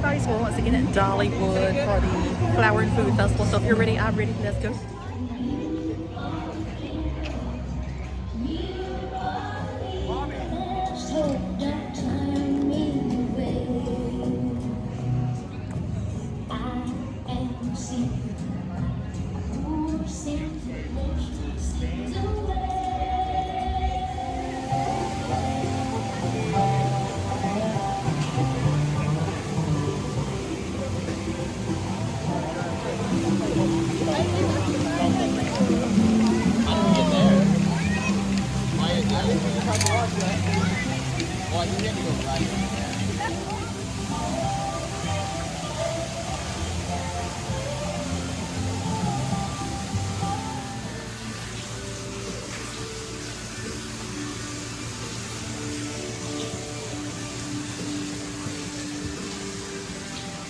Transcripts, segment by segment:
guys, we're once again at Dollywood for the Flower and Food Festival. So if you're ready, I'm ready. Let's go.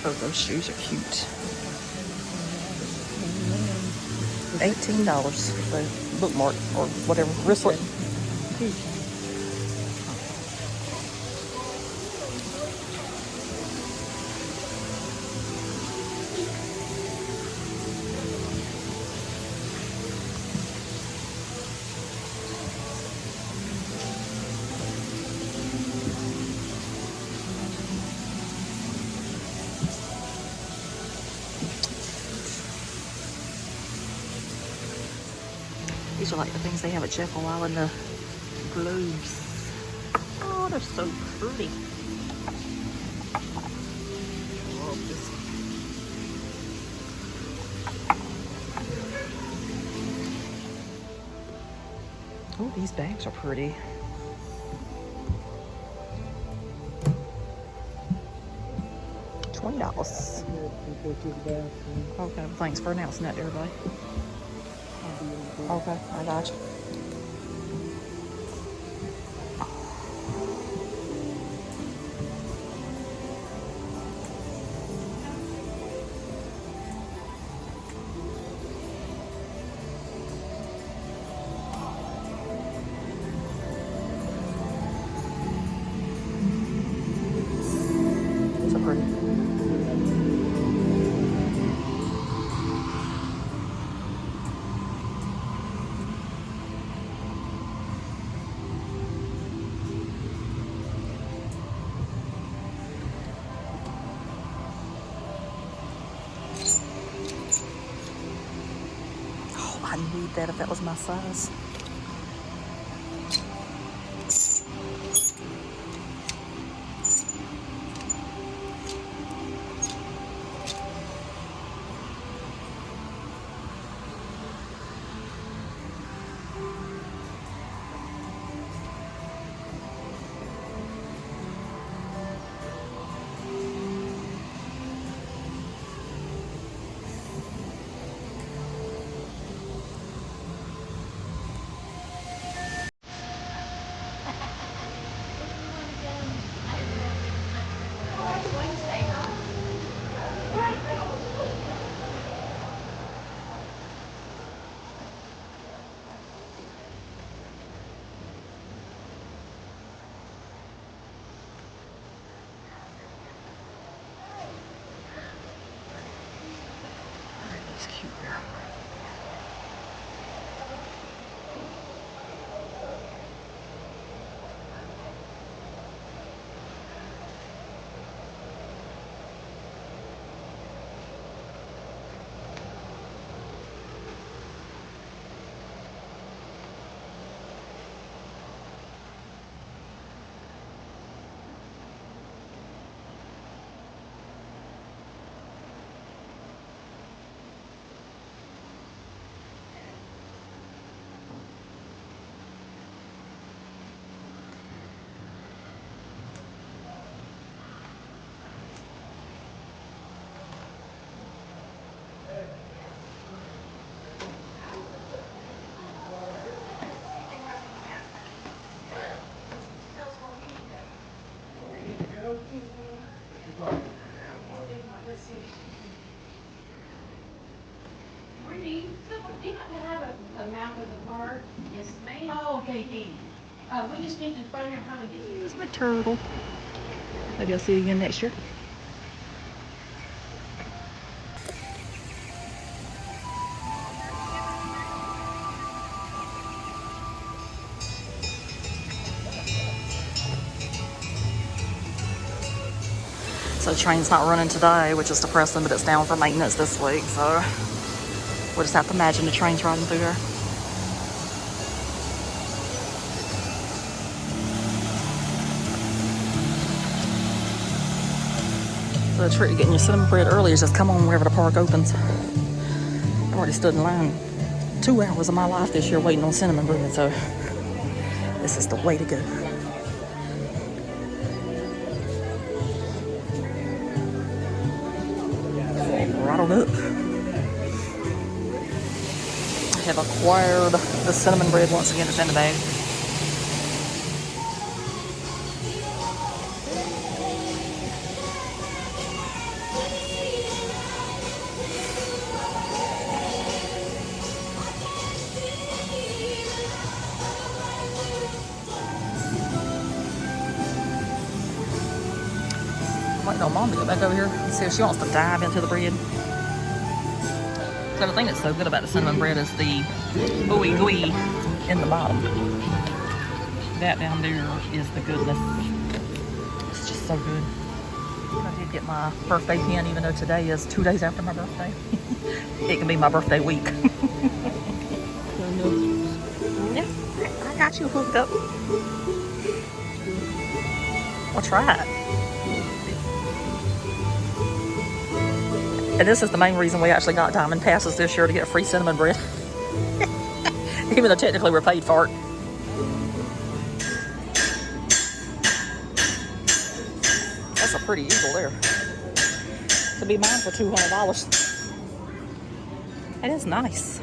Oh, those shoes are cute. $18 for the bookmark or whatever, wristlet. These are like the things they have at Jekyll Island, the globes. Oh, they're so pretty. Love this. Oh, these bags are pretty. $20. Okay, thanks for announcing that to everybody. Okay, I got you. These are pretty. I need that if that was my size. It's cute there. Do you happen to have a map of the park? Yes, ma'am. Oh, okay, Katie. We just need to find out how to get you. Here's my turtle. Maybe I'll see you again next year. So the train's not running today, which is depressing, but it's down for maintenance this week. So we'll just have to imagine the train's riding through there. So the trick to getting your cinnamon bread early is just come on wherever the park opens. I've already stood in line 2 hours of my life this year waiting on cinnamon bread, so this is the way to go. Right on up. I have acquired the cinnamon bread once again. It's in the bag. Waiting on Mom to get back over here. See if she wants to dive into the bread. So the thing that's so good about the cinnamon bread is the ooey gooey in the bottom. That down there is the goodness. It's just so good. I did get my birthday pin, even though today is 2 days after my birthday. It can be my birthday week. Yeah, I got you hooked up. I'll try it. And this is the main reason we actually got diamond passes this year, to get free cinnamon bread. Even though technically we're paid for it. That's a pretty eagle there. To be mine for $200. That is nice.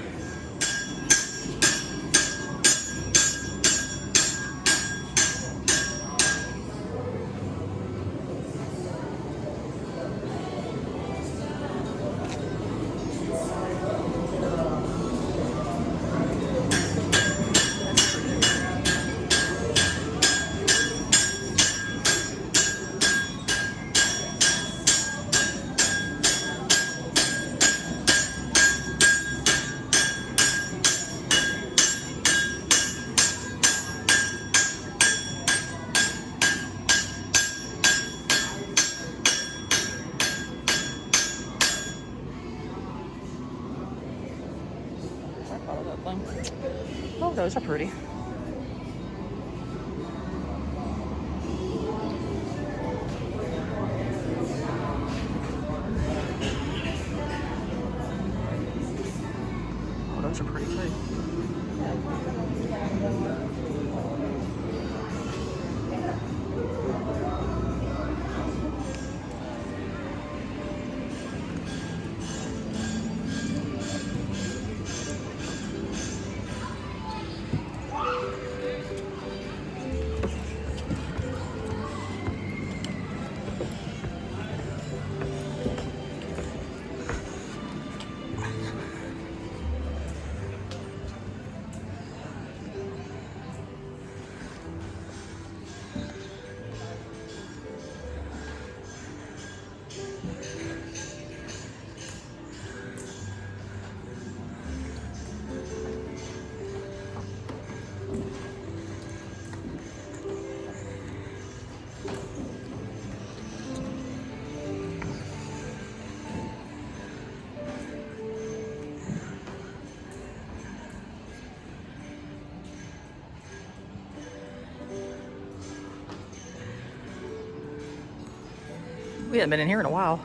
Oh, those are pretty. Oh, those are pretty too. We haven't been in here in a while.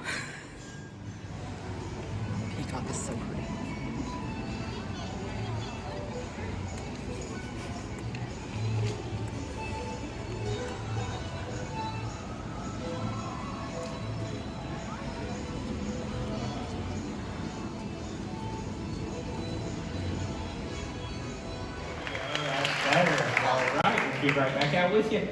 Peacock is so pretty. All right, we'll be right back out with you.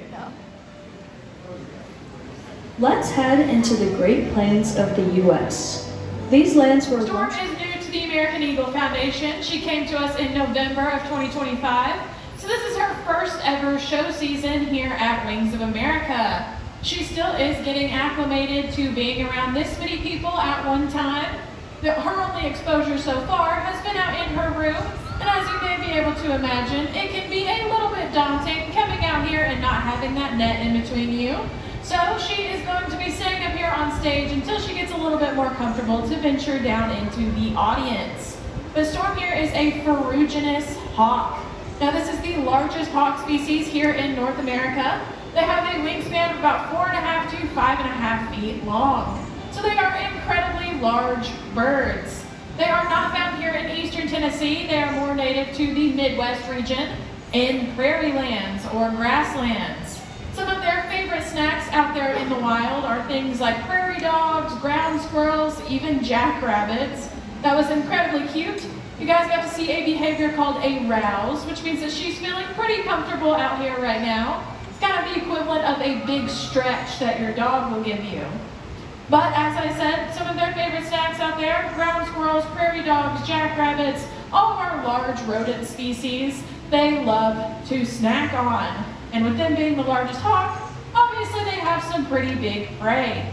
Let's head into the Great Plains of the U.S. These lands were Storm once... is new to the American Eagle Foundation. She came to us in November of 2025. So this is her first ever show season here at Wings of America. She still is getting acclimated to being around this many people at one time. Her only exposure so far has been out in her room. And as you may be able to imagine, it can be a little bit daunting coming out here and not having that net in between you. So she is going to be staying up here on stage until she gets a little bit more comfortable to venture down into the audience. But Storm here is a ferruginous hawk. Now this is the largest hawk species here in North America. They have a wingspan of about 4.5 to 5.5 feet long. So they are incredibly large birds. They are not found here in eastern Tennessee. They are more native to the Midwest region in prairie lands or grasslands. Some of their favorite snacks out there in the wild are things like prairie dogs, ground squirrels, even jackrabbits. That was incredibly cute. You guys got to see a behavior called a rouse, which means that she's feeling pretty comfortable out here right now. It's kind of the equivalent of a big stretch that your dog will give you. But as I said, some of their favorite snacks out there, ground squirrels, prairie dogs, jackrabbits, all of our large rodent species, they love to snack on. And with them being the largest hawk, obviously they have some pretty big prey.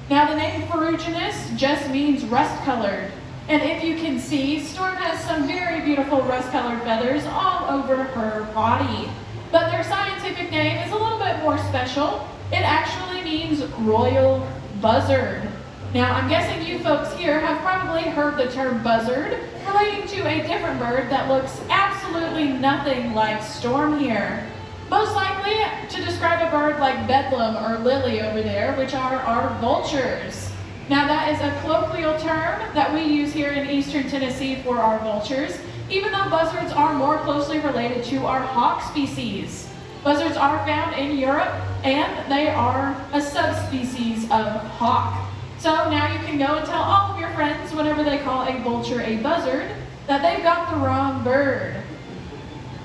Now the name ferruginous just means rust-colored. And if you can see, Storm has some very beautiful rust-colored feathers all over her body. But their scientific name is a little bit more special. It actually means royal buzzard. Now, I'm guessing you folks here have probably heard the term buzzard relating to a different bird that looks absolutely nothing like Storm here. Most likely to describe a bird like Bedlam or Lily over there, which are our vultures. Now, that is a colloquial term that we use here in eastern Tennessee for our vultures, even though buzzards are more closely related to our hawk species. Buzzards are found in Europe, and they are a subspecies of hawk. So now you can go and tell all of your friends whenever they call a vulture a buzzard that they've got the wrong bird.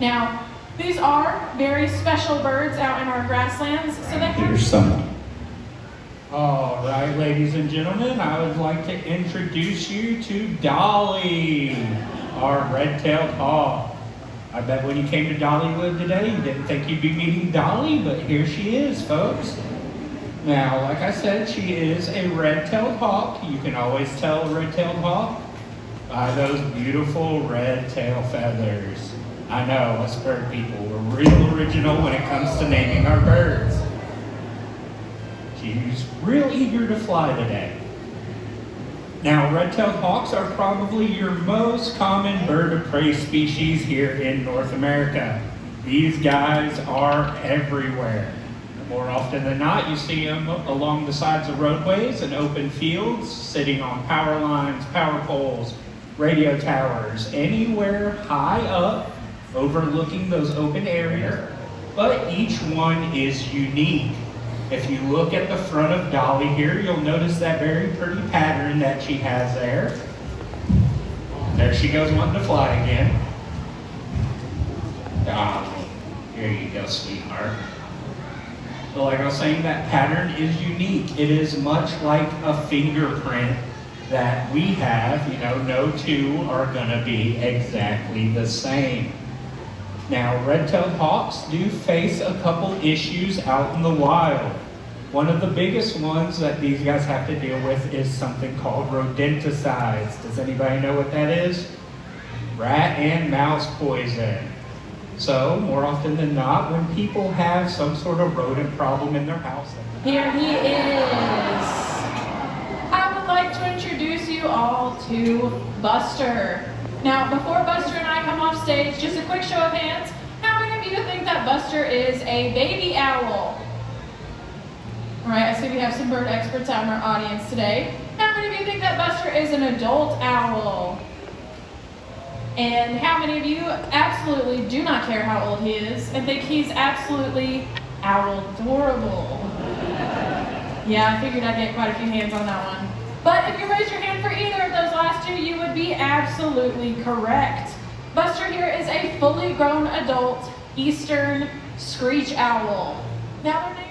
Now, these are very special birds out in our grasslands, so they have... Here's someone. All right, ladies and gentlemen, I would like to introduce you to Dolly, our red-tailed hawk. I bet when you came to Dollywood today, you didn't think you'd be meeting Dolly, but here she is, folks. Now, like I said, she is a red-tailed hawk. You can always tell a red-tailed hawk by those beautiful red tail feathers. I know, us bird people, we're real original when it comes to naming our birds. She's real eager to fly today. Now, red-tailed hawks are probably your most common bird of prey species here in North America. These guys are everywhere. More often than not, you see them along the sides of roadways and open fields, sitting on power lines, power poles, radio towers, anywhere high up, overlooking those open areas. But each one is unique. If you look at the front of Dolly here, you'll notice that very pretty pattern that she has there. There she goes wanting to fly again. Dolly, here you go, sweetheart. So like I was saying, that pattern is unique. It is much like a fingerprint that we have. You know, no two are gonna be exactly the same. Now, red-tailed hawks do face a couple issues out in the wild. One of the biggest ones that these guys have to deal with is something called rodenticides. Does anybody know what that is? Rat and mouse poison. So, more often than not, when people have some sort of rodent problem in their house. Here he is. I would like to introduce you all to Buster. Now, before Buster and I come off stage, just a quick show of hands. How many of you think that Buster is a baby owl? All right, I see we have some bird experts out in our audience today. How many of you think that Buster is an adult owl? And how many of you absolutely do not care how old he is and think he's absolutely owl-adorable? Yeah, I figured I'd get quite a few hands on that one. But if you raise your hand for either of those last two, you would be absolutely correct. Buster here is a fully grown adult eastern screech owl. Now their name.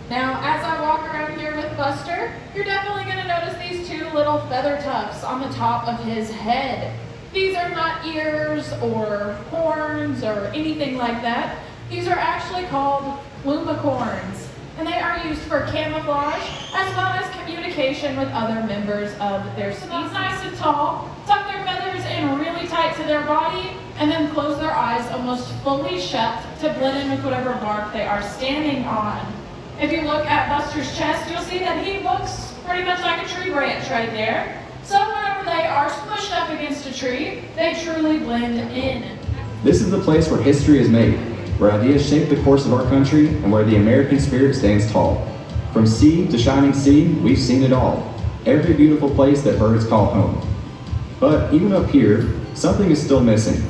Now, as I walk around here with Buster, you're definitely going to notice these two little feather tufts on the top of his head. These are not ears or horns or anything like that. These are actually called plumicorns, and they are used for camouflage as well as communication with other members of their species. Nice and tall, tuck their feathers in really tight to their body, and then close their eyes almost fully shut to blend in with whatever bark they are standing on. If you look at Buster's chest, you'll see that he looks pretty much like a tree branch right there. So whenever they are smushed up against a tree, they truly blend in. This is the place where history is made, where ideas shape the course of our country, and where the American spirit stands tall. From sea to shining sea, we've seen it all. Every beautiful place that birds call home. But even up here, something is still missing.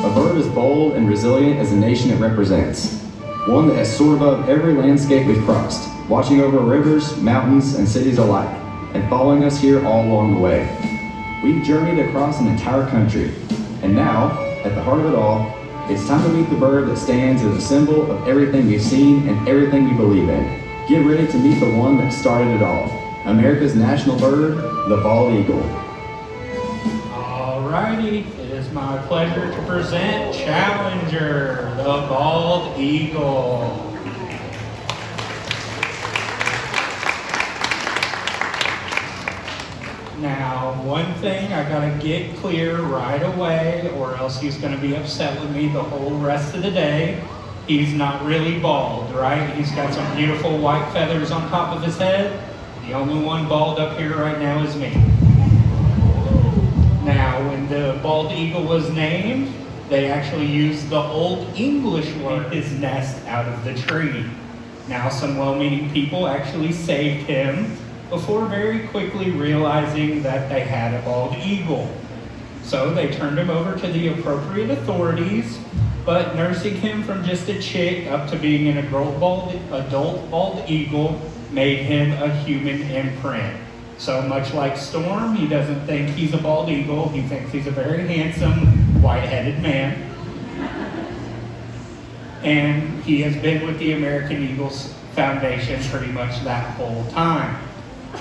A bird as bold and resilient as the nation it represents. One that has soared above every landscape we've crossed, watching over rivers, mountains, and cities alike, and following us here all along the way. We've journeyed across an entire country, and now, at the heart of it all, it's time to meet the bird that stands as a symbol of everything we've seen and everything we believe in. Get ready to meet the one that started it all, America's national bird, the bald eagle. Alrighty, it is my pleasure to present Challenger, the bald eagle. Now, one thing I gotta get clear right away, or else he's gonna be upset with me the whole rest of the day. He's not really bald, right? He's got some beautiful white feathers on top of his head. The only one bald up here right now is me. Now, when the bald eagle was named, they actually used the Old English word, his nest, out of the tree. Now, some well-meaning people actually saved him before very quickly realizing that they had a bald eagle. So they turned him over to the appropriate authorities, but nursing him from just a chick up to being an adult bald eagle made him a human imprint. So much like Storm, he doesn't think he's a bald eagle, he thinks he's a very handsome, white-headed man. And he has been with the American Eagles Foundation pretty much that whole time.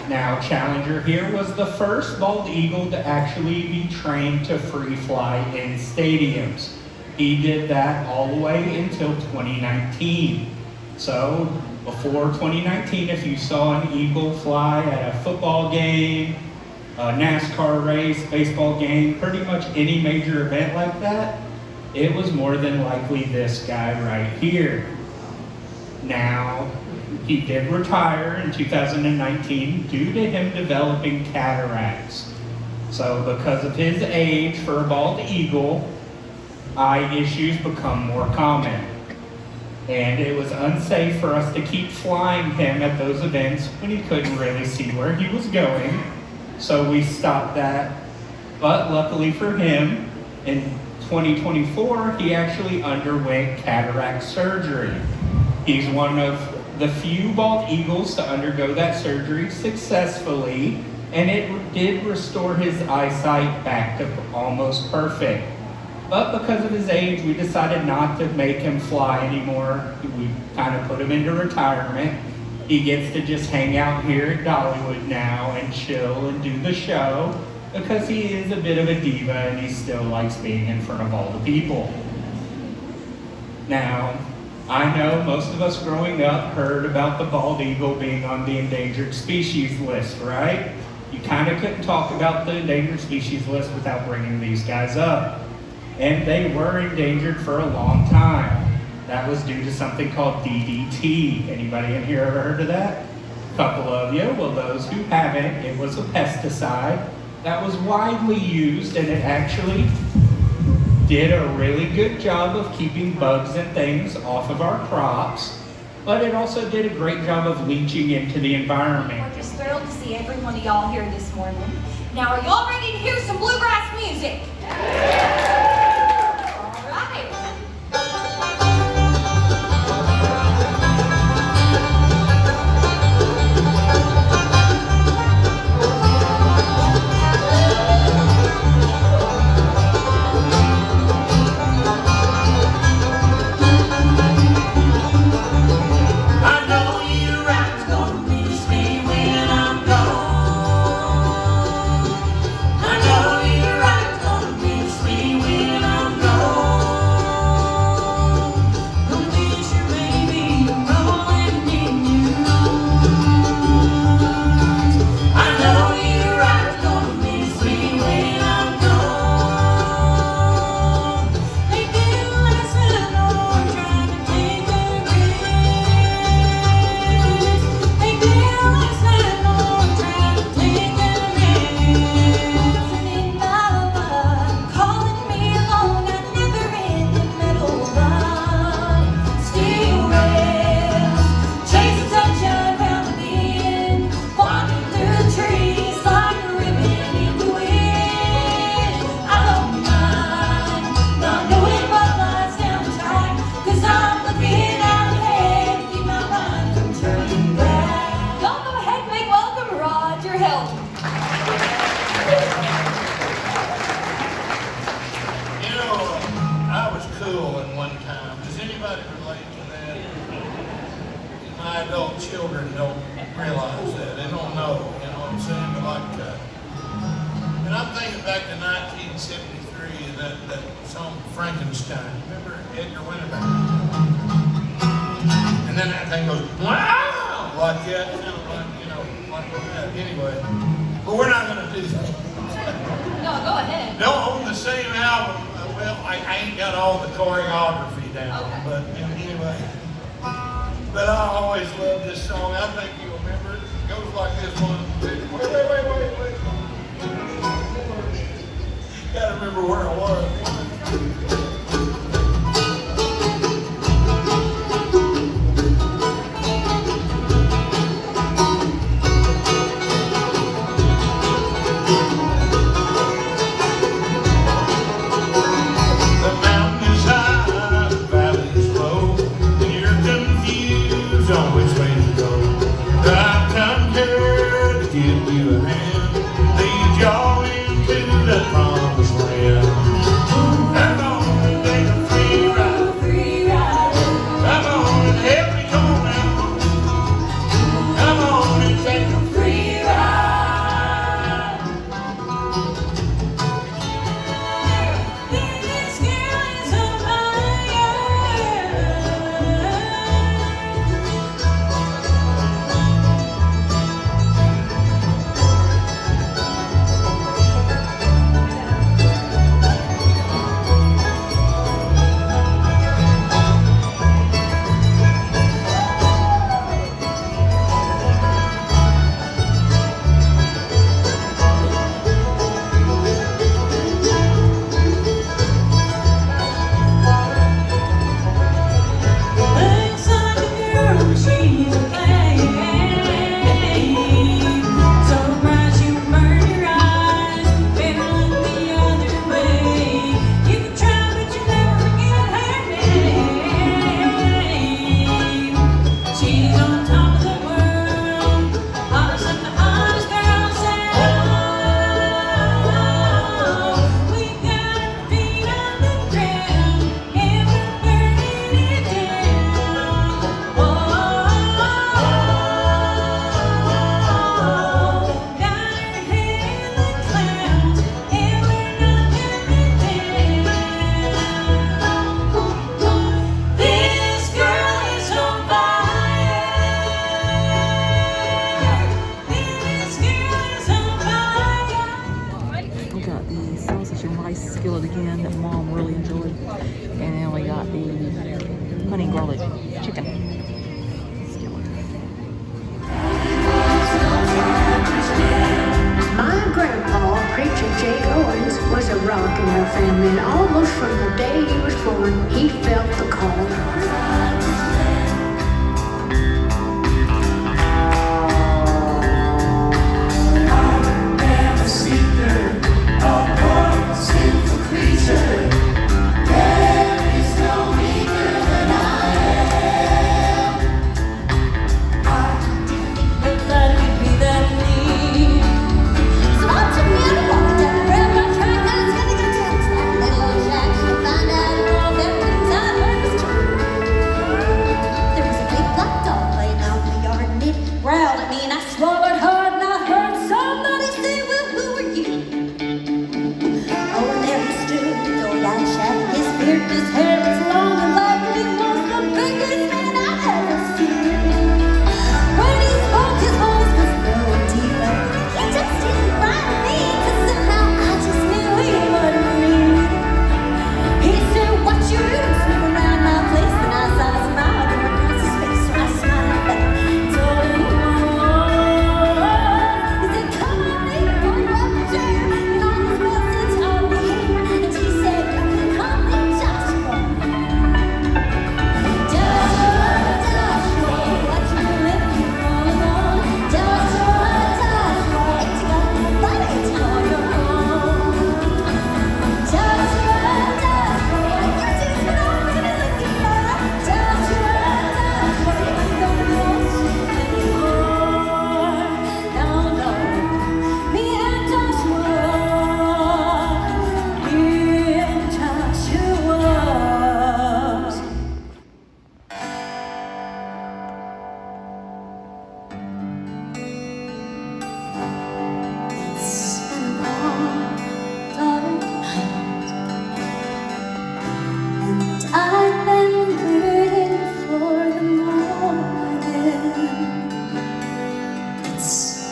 Now, Challenger here was the first bald eagle to actually be trained to free fly in stadiums. He did that all the way until 2019. So, before 2019, if you saw an eagle fly at a football game, a NASCAR race, baseball game, pretty much any major event like that, it was more than likely this guy right here. Now, he did retire in 2019 due to him developing cataracts. So because of his age for a bald eagle, eye issues become more common. And it was unsafe for us to keep flying him at those events when he couldn't really see where he was going. So we stopped that. But luckily for him, in 2024, he actually underwent cataract surgery. He's one of the few bald eagles to undergo that surgery successfully, and it did restore his eyesight back to almost perfect. But because of his age, we decided not to make him fly anymore. We kind of put him into retirement. He gets to just hang out here at Dollywood now and chill and do the show because he is a bit of a diva and he still likes being in front of all the people. Now, I know most of us growing up heard about the bald eagle being on the endangered species list, right? You kind of couldn't talk about the endangered species list without bringing these guys up. And they were endangered for a long time. That was due to something called DDT. Anybody in here ever heard of that? A couple of you. Well, those who haven't, it was a pesticide that was widely used, and it actually did a really good job of keeping bugs and things off of our crops, but it also did a great job of leaching into the environment. We're just thrilled to see every one of y'all here this morning. Now, are y'all ready to hear some bluegrass music? All right. We school at one time. Does anybody relate to that? My adult children don't realize that. They don't know, you know what I'm saying? But like, and I'm thinking back to 1973 and that song Frankenstein. Remember Edgar Winter? And then that thing goes, wow! Like that, kind of like, you know, like that. Anyway, but we're not going to do that. No, go ahead. No, on the same album, well, I ain't got all the choreography down, Okay. but anyway. But I always loved this song. I think you remember it. It goes like this one. Wait. Gotta remember where I was. Y'all into the promised land.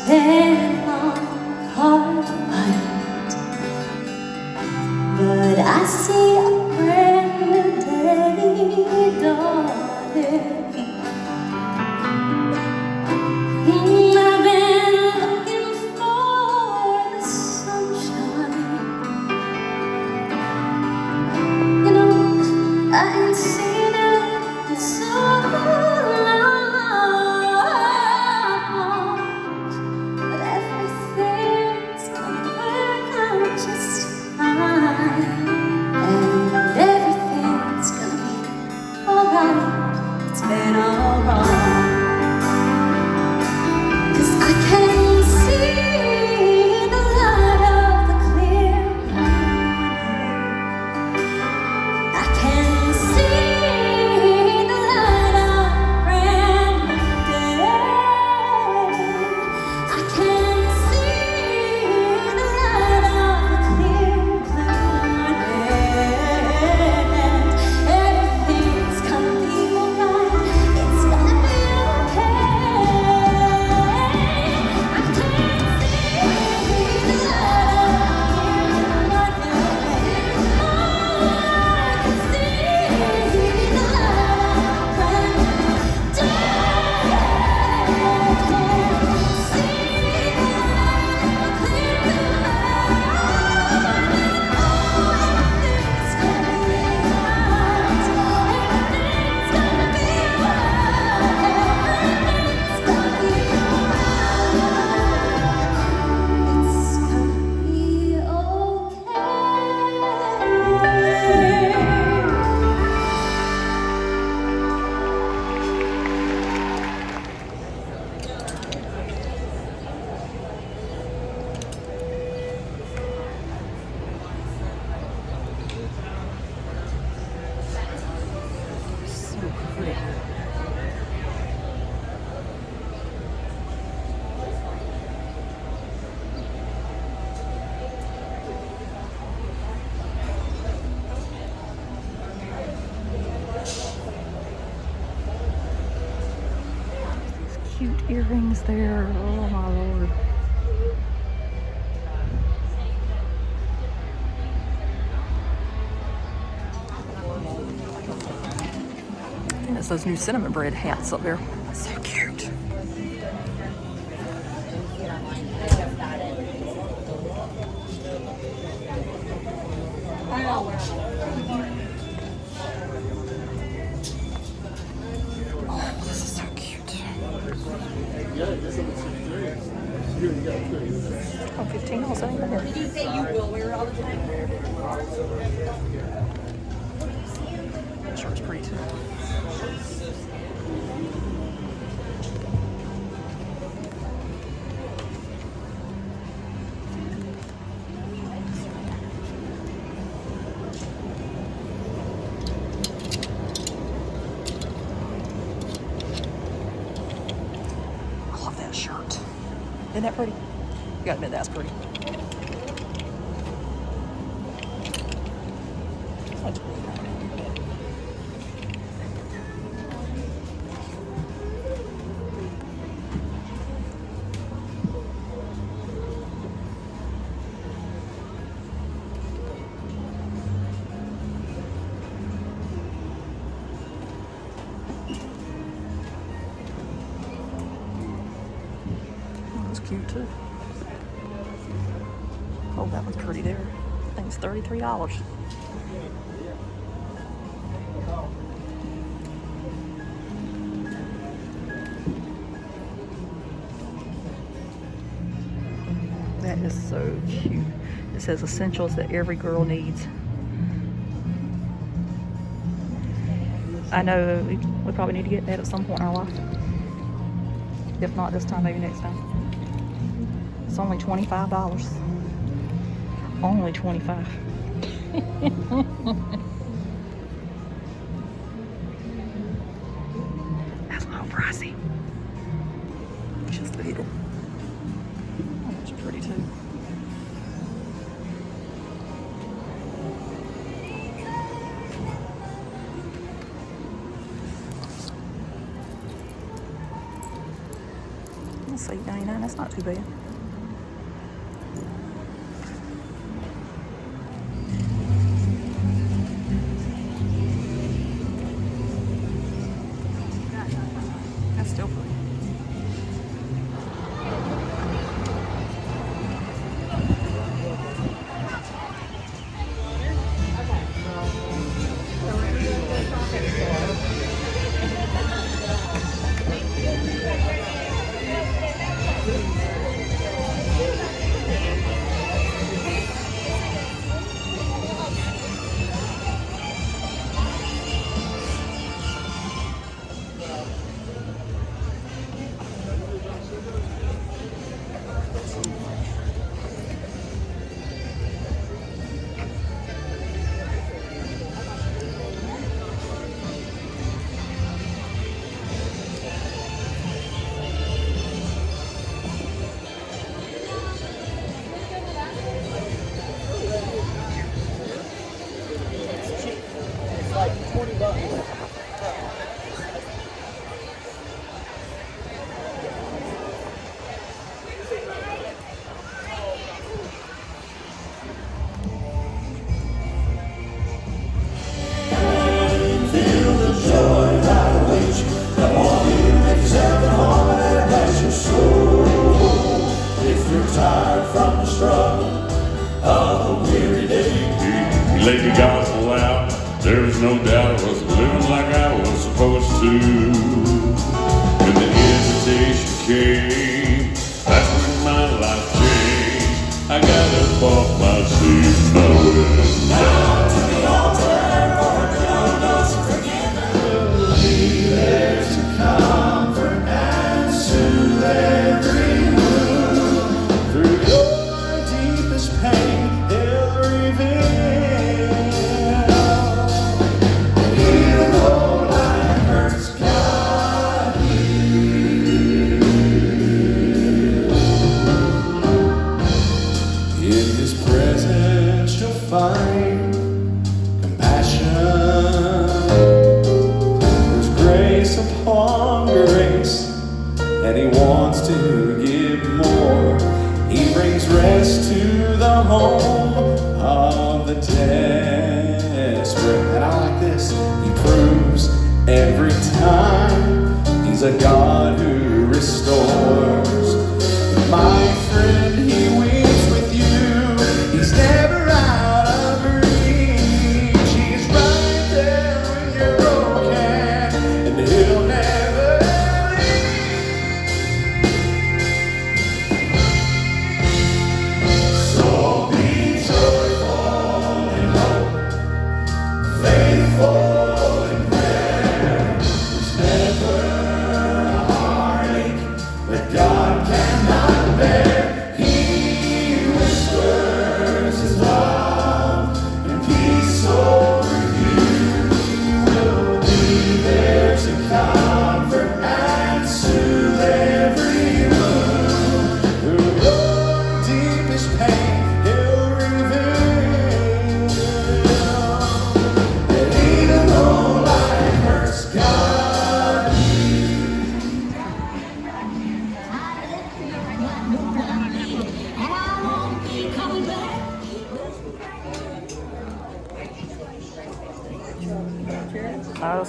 been long, hard to find, but I see a brand new day dawning. I've been looking for the sunshine. You know, I ain't seen it in so long, but everything's gonna work out just fine, and everything's gonna be alright. It's been all wrong. I can see the light of the clear morning. I can see the light of a brand new day. I can see the light of a clear morning. Everything's gonna be alright. It's gonna be okay. Cute earrings there. Oh my lord. And it's those new cinnamon bread hats up there. So cute. Oh, this is so cute. Oh, $15, that ain't bad. Did you say you will wear it all the time? That shirt's pretty too. I love that shirt. Isn't that pretty? You gotta admit that's pretty. That's pretty. That's cute too. Oh, that one's pretty there. I think it's $33. That is so cute. It says essentials that every girl needs. I know we probably need to get that at some point in our life. If not this time, maybe next time. It's only $25. Only 25. That's a little pricey. Just a little. Oh, that's pretty too. That's $8.99. That's not too bad. That's still pretty. Laid the gospel out, there was no doubt I was living like I was supposed to. When the invitation came, that's when my life changed. I got up off my seat and I went down to the altar, Lord, your lost forgiven. Believe there's a comfort and soothe every wound. Through your deepest pain, he'll reveal. Find compassion. There's grace upon grace, and he wants to give more. He brings rest to the home of the desperate. And I like this. He proves every time he's a God who restores. My friend, he weeps with you. He's never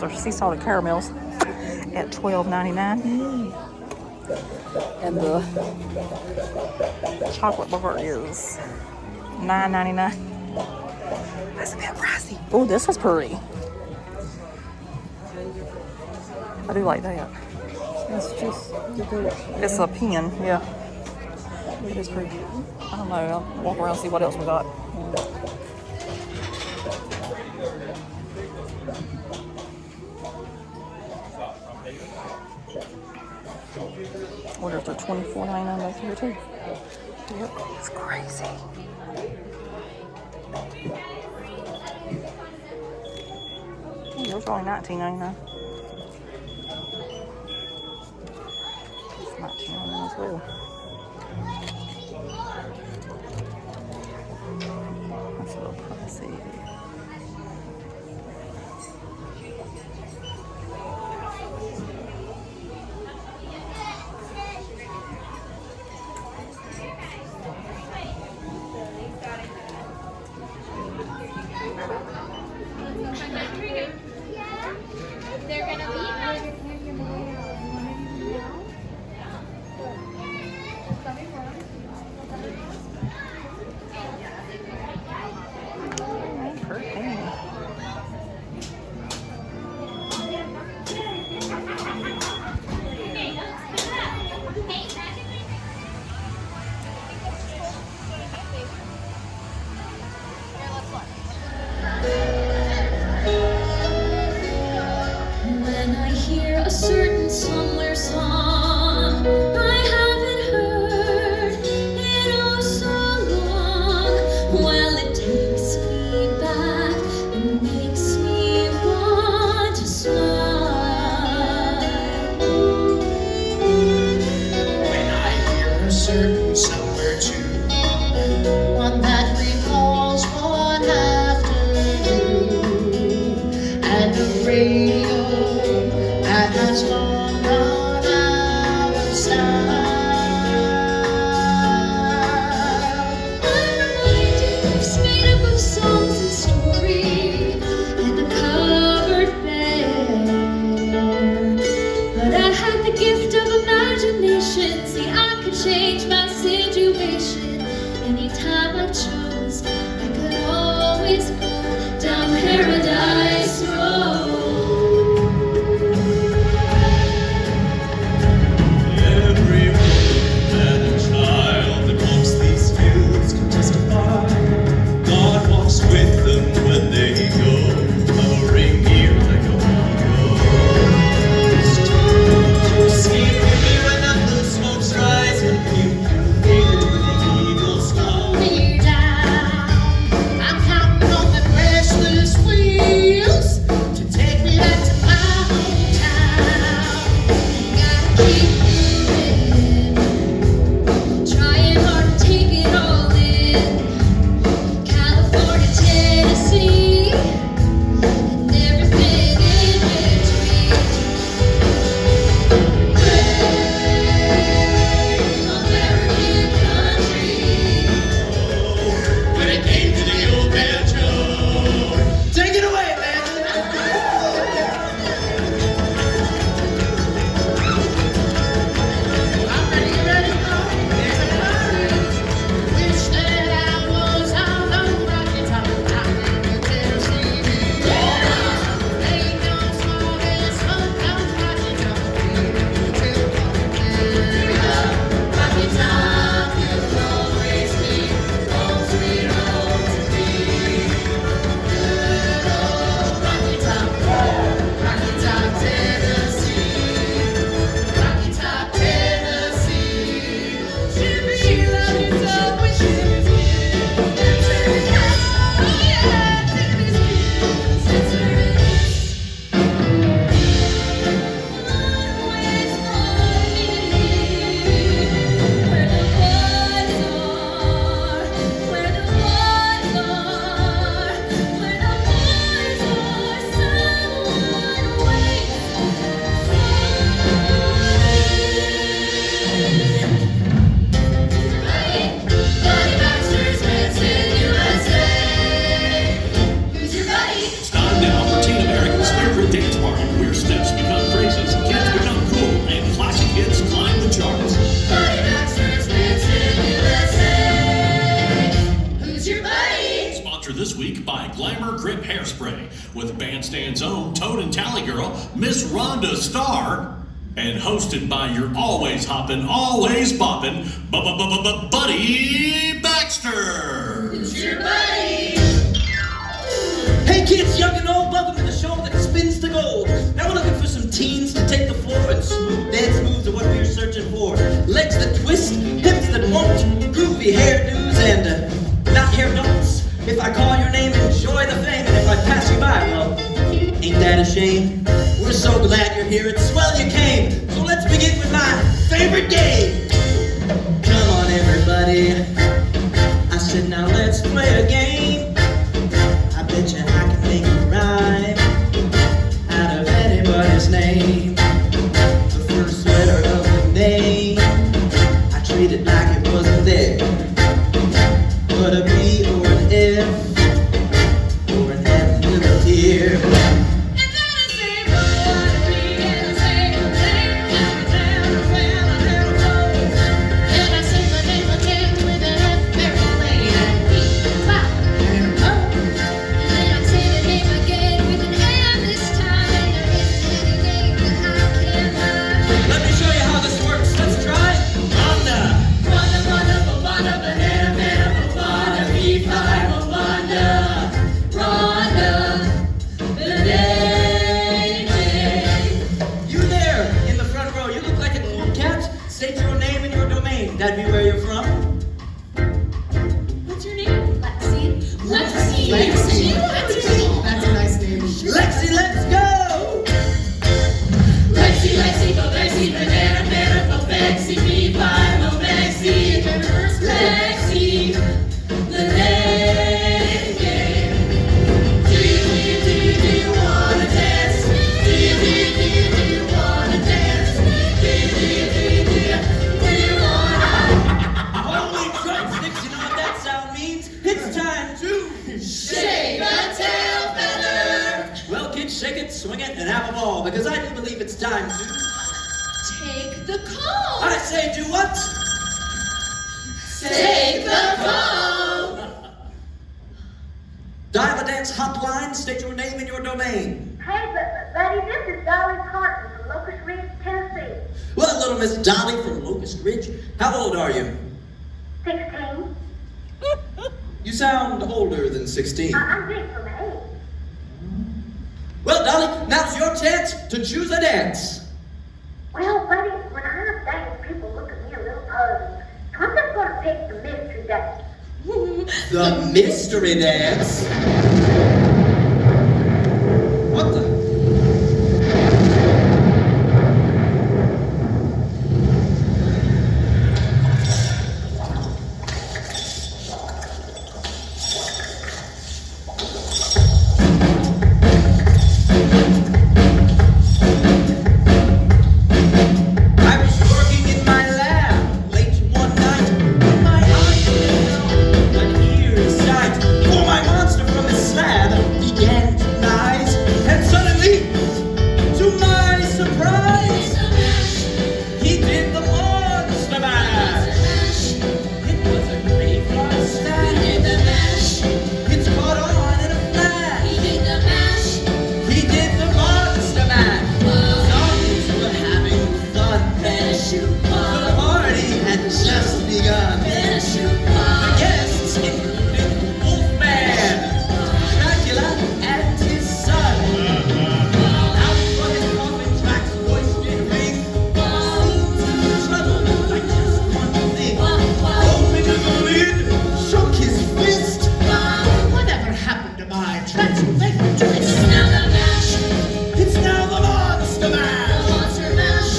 those are sea salted caramels at $12.99. And the chocolate bar is $9.99. That's a bit pricey. Oh, this is pretty. I do like that. It's just It's a pen, yeah. It is pretty. I don't know. I'll walk around and see what else we got. What is there? $24.99 back here too. Yep, it's crazy. Oh, yours are only $19.99. It's $19.99 as well. That's a little pricey. somewhere song I haven't heard in oh so long. Well, it takes me back and makes me want to smile. When I hear a certain somewhere tune, one that recalls one afternoon, and the radio that has long gone out of style. I'm reminded life's made up of songs and stories and a covered band. But I had the gift of imagination. See, I could change my situation anytime I chose. I could always go down Paradise Road. Every woman and child that walks these fields can testify. God walks with them when they go, hovering near like a ghost. Sleep with me when the blue smoke's rising. You can feel it when the eagles fly. Way down, I'm counting on the restless wheels to take me back to my hometown. Gotta keep moving, trying hard to take it all in. California, Tennessee, and everything in between. Great American country. When it came to the old banjo, Take it away, man. I'm ready, you ready? Everybody, wish that I was out on Rocky Top, out in Tennessee. Ain't no smallest fun on Rocky Top, till Rocky Top, you'll always be home sweet home to me. Good old Rocky Top, Tennessee. Rocky Top, Tennessee. Jimmy, Rocky Top, we should be. Oh yeah, Timmy's kids, always where the boys are, where the boys are, where the boys are. Someone waits for me. Buddy Baxter's Pets in USA. Who's your buddy? it's time now for Teen America's favorite dance party, where steps become phrases, kids become cool, and classic hits climb the charts. Buddy Baxter's Pets in USA. Who's your buddy? Sponsored this week by Glamour Grip Hairspray, with Bandstand's own Toad and Tally girl, Miss Rhonda Starr, and hosted by your always hoppin', always boppin', Buddy Baxter. Who's your buddy? Hey kids, young and old, welcome to the show that spins the gold. Now we're looking for some teens to take the floor and smooth dance moves are what we're searching for. Legs that twist, hips that won't, groovy hairdos and not hair don'ts. If I call your name, enjoy the fame, and if I pass you by, well, ain't that a shame? We're so glad you're here, it's swell you came. So let's begin with my favorite game. Come on everybody, I said now let's play a game. I bet you I can make a rhyme out of anybody's name. The first letter of the name, I treat it like it wasn't there. But a B or an F or an F with a tear. And then I say, what a big and I say, the name, and then I say, a little close. And I say the name again with an F very plain. And let's go! Lexi, Lexi, go Lexi, banana, banana, go Lexi, me, five, no Lexi, Lexi, the name game. Do you wanna dance? Do you wanna dance? Do you wanna? Holy drumsticks, you know what that sound means? It's time to Shake a tail feather. Well, kids, shake it, swing it, and have a ball, because I do believe it's time to... Take the call. I say do what? Take the call. Dial the dance hotline, state your name and your domain. Hey, buddy, this is Dolly Carton from Locust Ridge, Tennessee. Well, little Miss Dolly from Locust Ridge, how old are you? 16. You sound older than 16. I'm big for my age. Well, Dolly, now's your chance to choose a dance. Well, buddy, when I dance, people look at me a little puzzled. So I'm just going to pick the mystery dance. The mystery dance? What the? I was working in my lab late one night when my eyes were down, an eerie sight. For my monster from his slab began to rise, and suddenly, to my surprise, he did the monster mash. It was a graveyard smash. It's caught on in a flash. He did the monster mash. Zombies were having fun. The party had just begun. The guests included Wolfman, Dracula, and his son. Out from his coffin Drax's voice did ring. Seemed to trouble by just one thing. Opened the lid, shook his fist. Whatever happened to my transatlantic twist? It's now the monster mash.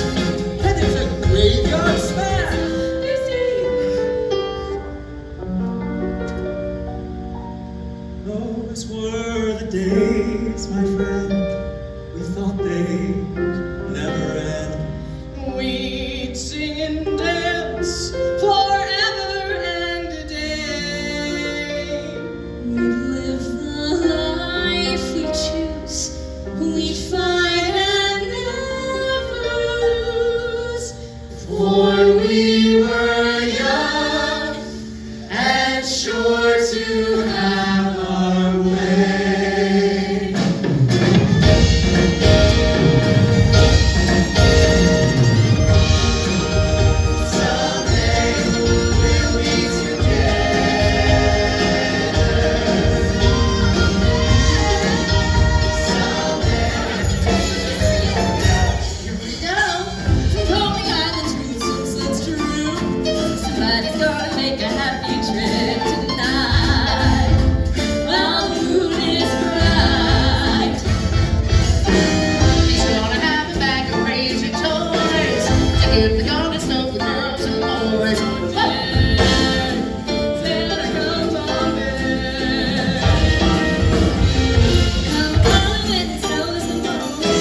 And it's a graveyard smash. Those were the days, my friend. We thought they'd never end. We'd sing and dance forever and a day. We'd live the life we choose. We'd fight and never lose. For we were young and sure to have our way. Someday we'll be together. Here we go. Rolling Island's roots, it's true. Somebody's gonna make a happy trip tonight. While the moon is bright. He's gonna have a bag of crazy toys to give the garden snow for girls and boys. Santa comes on in. Come on when it snows the most.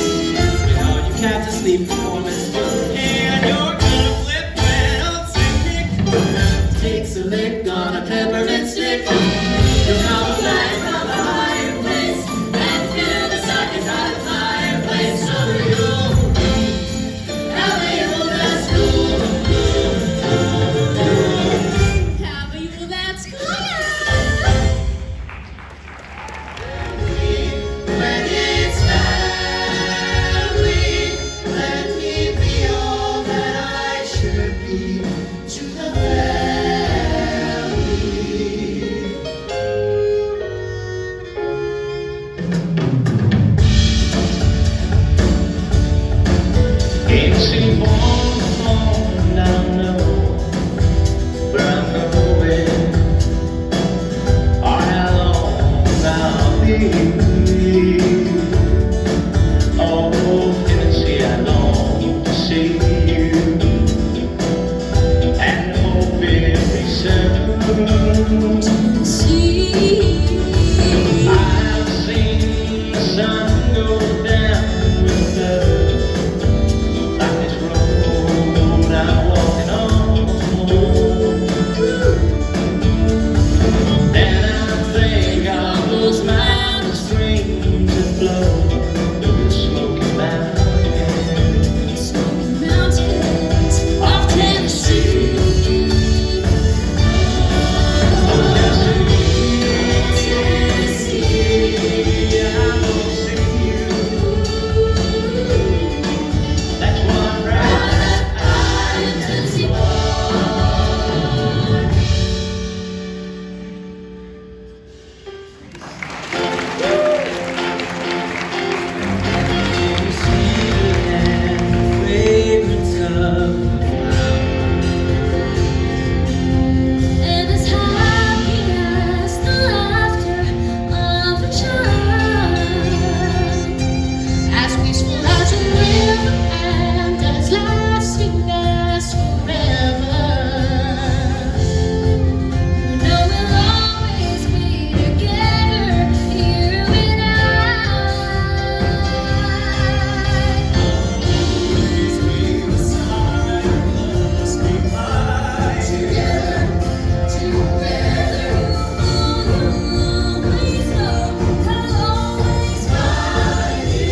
Put all you cats asleep before Miss Jones. And you're gonna flip when old St. Nick takes a lick on a peppermint stick. You'll come alive from the higher place and feel the suckers by the fireplace. So you'll have a old ass school. Have you that's good? When it's family, let me be your as real and as lasting as forever. We know we'll always be together, you and I. Always be beside us, be mine. Together, please know I'll always find you.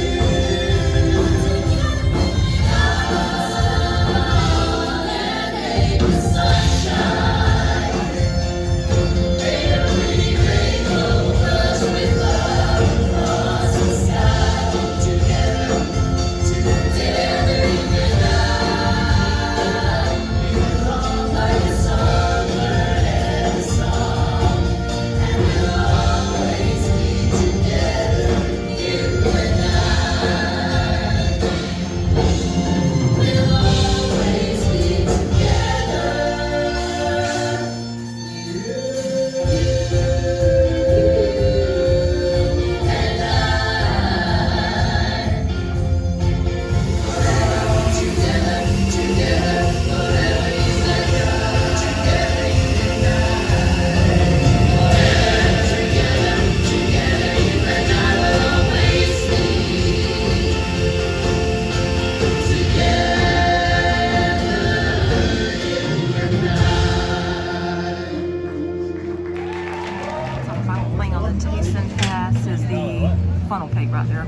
funnel cake right there.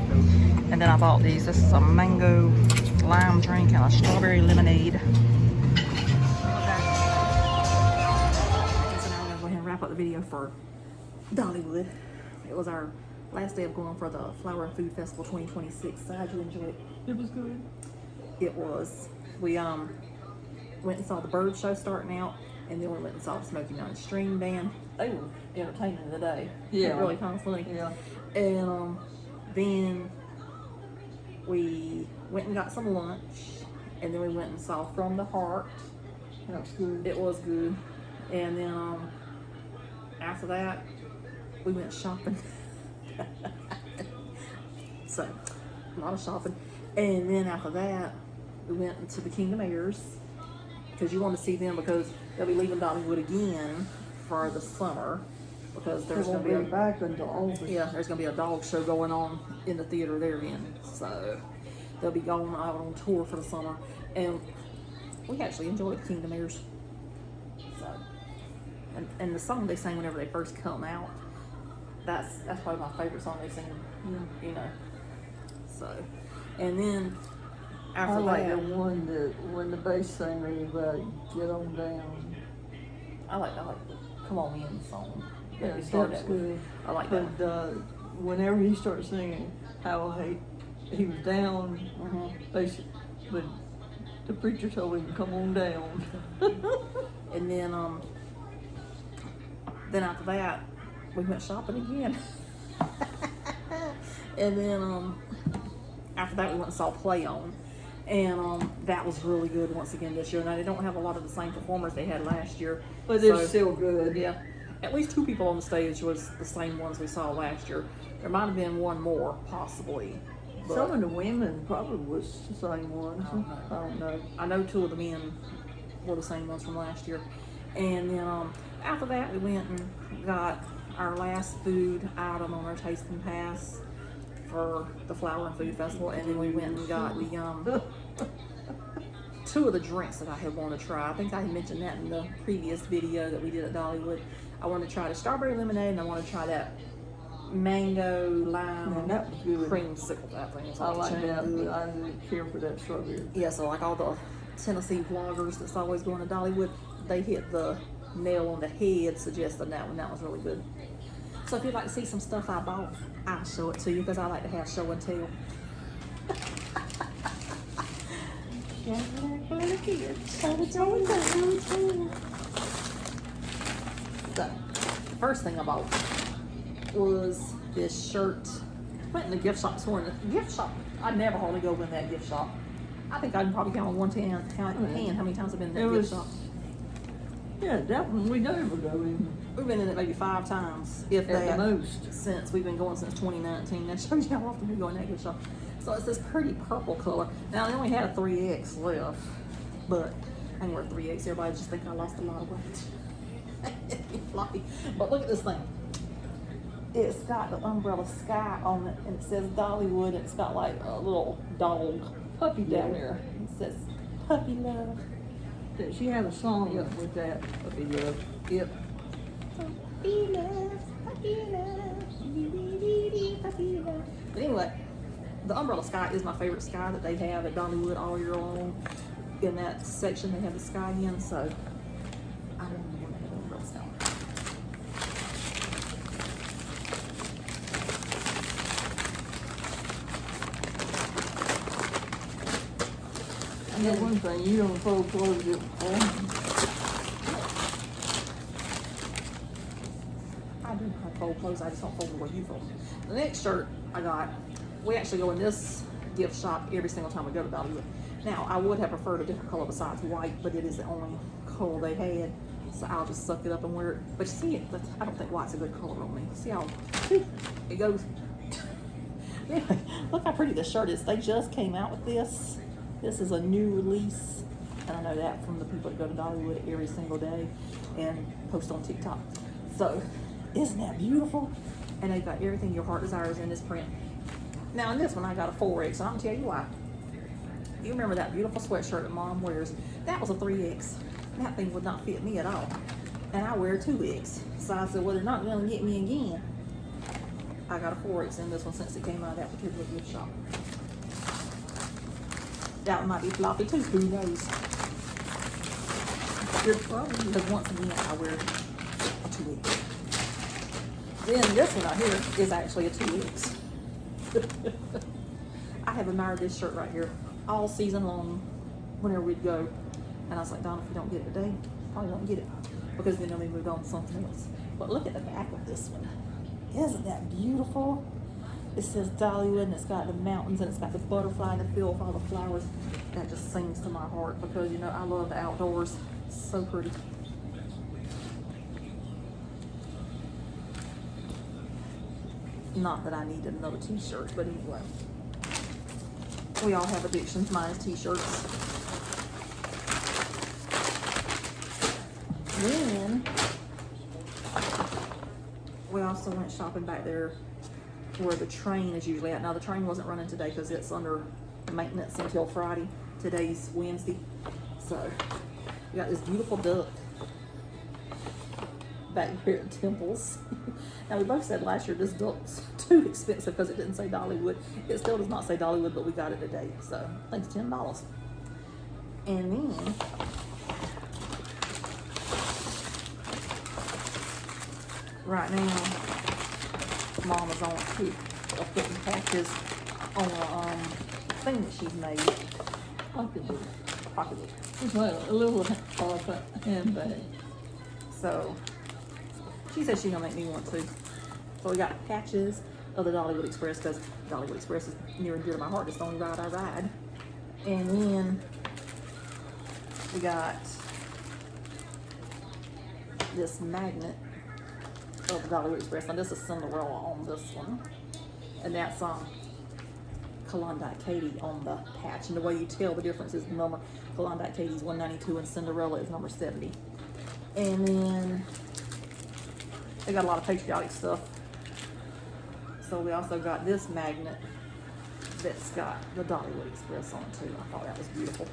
And then I bought these. This is a mango lime drink and a strawberry lemonade. So now we're gonna go ahead and wrap up the video for Dollywood. It was our last day of going for the Flower and Food Festival 2026. So how'd you enjoy it? It was good. It was. We went and saw the bird show starting out, and then we went and saw the Smoky Mountain String Band. They were entertaining today. Yeah. Really kind of funny. Yeah. And then we went and got some lunch, and then we went and saw From the Heart. That was good. It was good. And then after that, we went shopping. So, a lot of shopping. And then after that, we went into the Kingdom Airs, because you want to see them, because they'll be leaving Dollywood again for the summer, because there's going to be back until August. yeah, there's going to be a dog show going on in the theater they're in. So they'll be going out on tour for the summer, and we actually enjoyed the Kingdom Airs. So, and the song they sang whenever they first come out, that's probably my favorite song they sing. You know. So, and then after I like that, the one that when the bass singer is about Get On Down. I like the Come On In song. Yeah, we started that's with. good. I like that. But whenever he starts singing How I Hate, he was down, basically, but the preacher told him to come on down. And then after that, we went shopping again. And then after that, we went and saw Play On. And that was really good once again this year. Now, they don't have a lot of the same performers they had last year. But they're still good. Yeah. At least 2 people on the stage was the same ones we saw last year. There might have been one more, possibly. But Some of the women probably was the same ones. I don't know. I know 2 of the men were the same ones from last year. And then after that, we went and got our last food item on our tasting pass for the Flower and Food Festival, and then we went and got the 2 of the drinks that I had wanted to try. I think I had mentioned that in the previous video that we did at Dollywood. I wanted to try the strawberry lemonade, and I wanted to try that mango lime that was good. creamsicle. That thing was I like that. good. I didn't care for that strawberry. Yeah, so like all the Tennessee vloggers that's always going to Dollywood, they hit the nail on the head suggesting that one. That was really good. So if you'd like to see some stuff I bought, I'll show it to you, because I like to have show and tell. So, the first thing I bought was this shirt. Went in the gift shop this morning. The gift shop, I never hardly go in that gift shop. I think I can probably count on one hand how many times I've been in that gift shop. Yeah, that one we never go in. We've been in it maybe 5 times, if At that, the most. since we've been going since 2019. That shows you how often we go in that gift shop. So it's this pretty purple color. Now I only had a 3X left, but I can wear 3X. Everybody just think I lost a lot of weight. Floppy. But look at this thing. It's got the umbrella sky on it, and it says Dollywood. And it's got like a little dog puppy down there. It says puppy love. She had a song with that. Puppy love. Yep. Puppy love, puppy love, puppy love. But anyway, the umbrella sky is my favorite sky that they have at Dollywood all year long. In that section they have the sky in, so I don't know what the umbrella sky. I know one thing, you don't fold clothes at home. I do have fold clothes, I just don't fold the way you fold. The next shirt I got, we actually go in this gift shop every single time we go to Dollywood. Now, I would have preferred a different color besides white, but it is the only color they had, so I'll just suck it up and wear it. But you see, I don't think white's a good color on me. See how it goes? Anyway, look how pretty this shirt is. They just came out with this. This is a new release, and I know that from the people that go to Dollywood every single day and post on TikTok. So, isn't that beautiful? And they've got everything your heart desires in this print. Now in this one I got a 4X, and I'm gonna tell you why. You remember that beautiful sweatshirt that Mom wears? That was a 3X. That thing would not fit me at all. And I wear a 2X. So I said, well, they're not gonna get me again. I got a 4X in this one since it came out of that particular gift shop. That one might be floppy too, who knows? Good problem, because once again I wear a 2X. Then this one right here is actually a 2X. I have admired this shirt right here all season long whenever we'd go. And I was like, Donna, if you don't get it today, you probably won't get it. Because then we moved on to something else. But look at the back of this one. Isn't that beautiful? It says Dollywood, and it's got the mountains, and it's got the butterfly in the field with all the flowers. That just sings to my heart because, you know, I love the outdoors. It's so pretty. Not that I needed another t-shirt, but anyway. We all have addictions, mine is t-shirts. Then, we also went shopping back there where the train is usually at. Now the train wasn't running today because it's under maintenance until Friday. Today's Wednesday. So, we got this beautiful duck back here at Temple's. Now we both said last year this duck's too expensive because it didn't say Dollywood. It still does not say Dollywood, but we got it today. So I think it's $10. And then right now Mom is on a kick of putting patches on a thing that she's made. Pocketbook. It's like a little handbag. So she said she's gonna make me one too. So we got patches of the Dollywood Express because Dollywood Express is near and dear to my heart. It's the only ride I ride. And then we got this magnet of the Dollywood Express. Now this is Cinderella on this one. And that's Klondike Katie on the patch. And the way you tell the difference is the number. Klondike Katie's 192 and Cinderella is number 70. And then they got a lot of patriotic stuff. So we also got this magnet that's got the Dollywood Express on it too. I thought that was beautiful.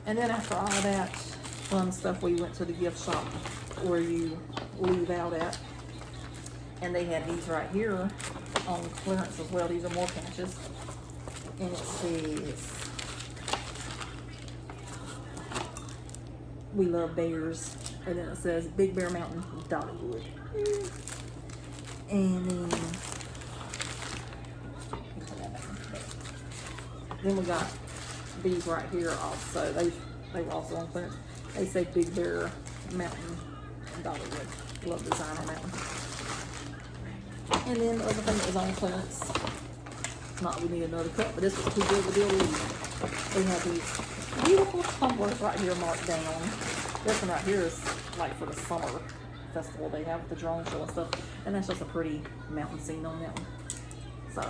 And then after all that fun stuff, we went to the gift shop where you leave out at. And they had these right here on clearance as well. These are more patches. And it says, we love bears. And then it says Big Bear Mountain, Dollywood. And then we got these right here also. They were also on clearance. They say Big Bear Mountain, Dollywood. Love the design on that one. And then the other thing that was on clearance, not we need another cup, but this was too good of a deal to leave. We have these beautiful tumblers right here marked down. This one right here is like for the summer festival they have with the drone show and stuff. And that's just a pretty mountain scene on that one. So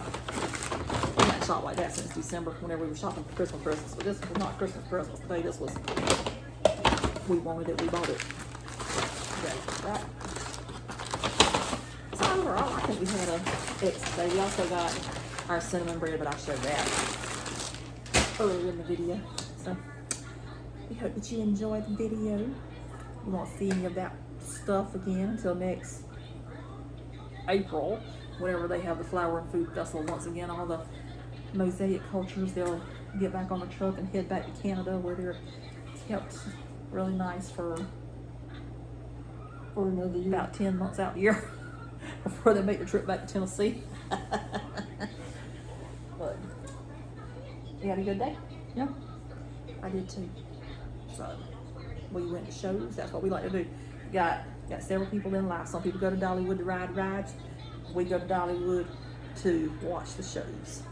hadn't shopped like that since December, whenever we were shopping for Christmas presents. But this was not Christmas presents today. This was, we wanted it, we bought it. Okay, that. So overall, I think we had a extra day. We also got our cinnamon bread, but I'll show that earlier in the video. So we hope that you enjoyed the video. You won't see any of that stuff again until next April, whenever they have the Flower and Food Festival once again. All the mosaic cultures, they'll get back on the truck and head back to Canada, where they're kept really nice for another year. About 10 months out the year before they make the trip back to Tennessee. But you had a good day? Yeah, I did too. So we went to shows. That's what we like to do. Got several people in live. Some people go to Dollywood to ride rides. We go to Dollywood to watch the shows.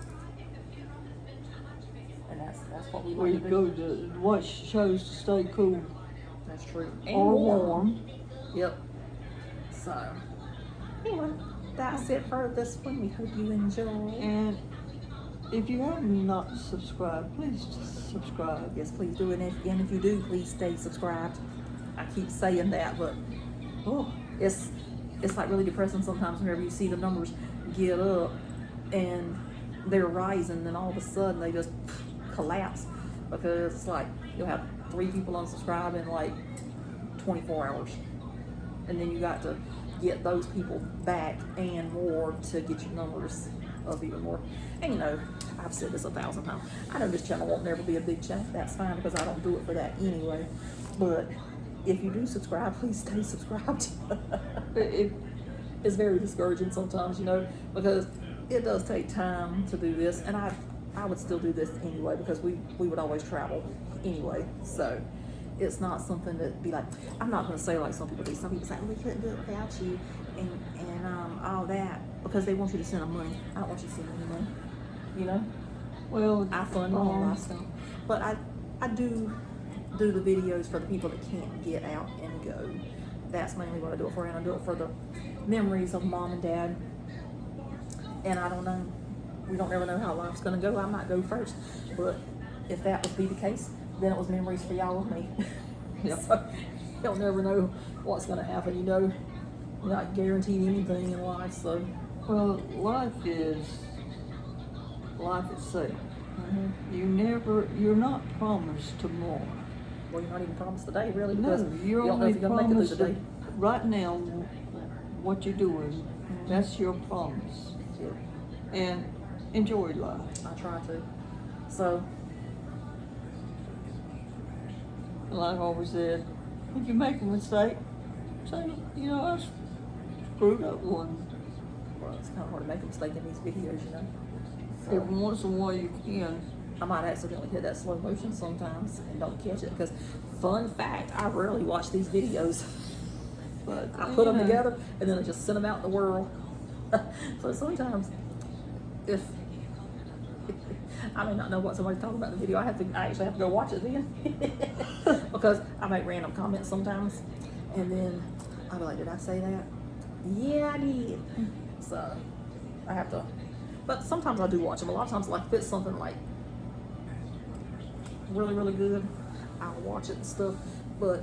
And that's what we like we to do. go to watch shows to stay cool. That's true. Or warm. Yep. So anyway, that's it for this one. We hope you enjoy. And if you have not subscribed, please subscribe. Yes, please do. And if you do, please stay subscribed. I keep saying that, but it's like really depressing sometimes whenever you see the numbers get up and they're rising, and all of a sudden they just collapse, because it's like you'll have 3 people unsubscribe in like 24 hours, and then you got to get those people back and more to get your numbers up even more. And you know, I've said this 1,000 times, I know this channel won't never be a big channel. That's fine, because I don't do it for that anyway. But if you do subscribe, please stay subscribed. It's very discouraging sometimes, you know, because it does take time to do this, and I would still do this anyway, because we would always travel anyway. So it's not something to be like, I'm not going to say like some people do. Some people say, oh, we couldn't do it without you, and all that, because they want you to send them money. I don't want you to send them money, you know. Well, I fund all my stuff, but I do the videos for the people that can't get out and go. That's mainly what I do it for, and I do it for the memories of Mom and Dad. And I don't know, we don't ever know how life's gonna go. I might go first, but if that would be the case, then it was memories for y'all and me. So you'll never know what's gonna happen, you know. You're not guaranteed anything in life, so. Well, life is safe. You're not promised tomorrow. Well, you're not even promised today, really, No, because you you're don't know only if you're gonna make it promised through the day. right now what you're doing. That's your promise. Yeah. And enjoy life. I try to. So, like I always said, if you make a mistake, say, you know, I screwed up one. well, it's kind of hard to make a mistake in these videos, you know. So, Every once in a while you can. I might accidentally hit that slow motion sometimes and don't catch it, because fun fact, I rarely watch these videos. But I put them together and then I just send them out in the world. So sometimes, if I may not know what somebody's talking about in the video, I actually have to go watch it then. Because I make random comments sometimes, and then I'll be like, did I say that? Yeah, I did. So I have to, but sometimes I do watch them. A lot of times, like if it's something like really, really good, I'll watch it and stuff. But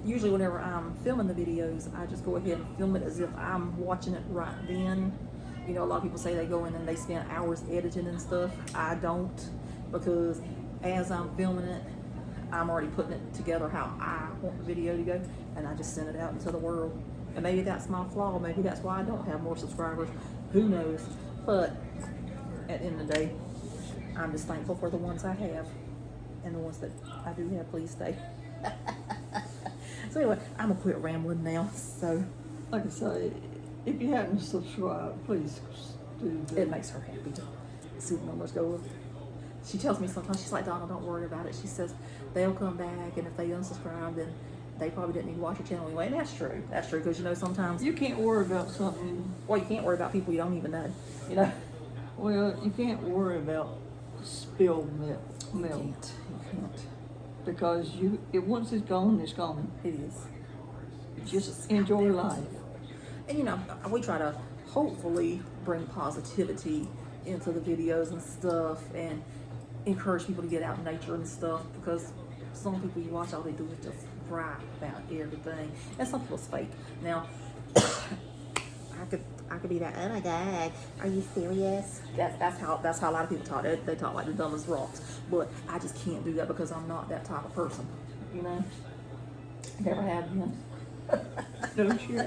usually whenever I'm filming the videos, I just go ahead and film it as if I'm watching it right then. You know, a lot of people say they go in and they spend hours editing and stuff. I don't, because as I'm filming it, I'm already putting it together how I want the video to go, and I just send it out into the world. And maybe that's my flaw. Maybe that's why I don't have more subscribers. Who knows? But at the end of the day, I'm just thankful for the ones I have, and the ones that I do have, please stay. So anyway, I'm gonna quit rambling now. So, like I say, if you haven't subscribed, please do that. It makes her happy to see the numbers go up. She tells me sometimes, she's like, Donna, don't worry about it. She says they'll come back, and if they unsubscribe, then they probably didn't need to watch your channel anyway. And that's true. That's true, because you know sometimes you can't worry about something. Well, you can't worry about people you don't even know. You know. Well, you can't worry about spilled milk. You can't. Because once it's gone, it's gone. It is. Just enjoy life. And you know, we try to hopefully bring positivity into the videos and stuff and encourage people to get out in nature and stuff, because some people you watch, all they do is just rap about everything, and some people's fake. Now, I could be like, oh my god, are you serious? That's how a lot of people talk. They talk like the dumbest rocks, but I just can't do that because I'm not that type of person, you know. Never have been. Don't you?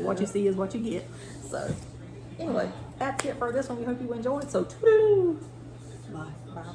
What you see is what you get. So, anyway, that's it for this one. We hope you enjoyed. So, toodaloo. Bye. Bye.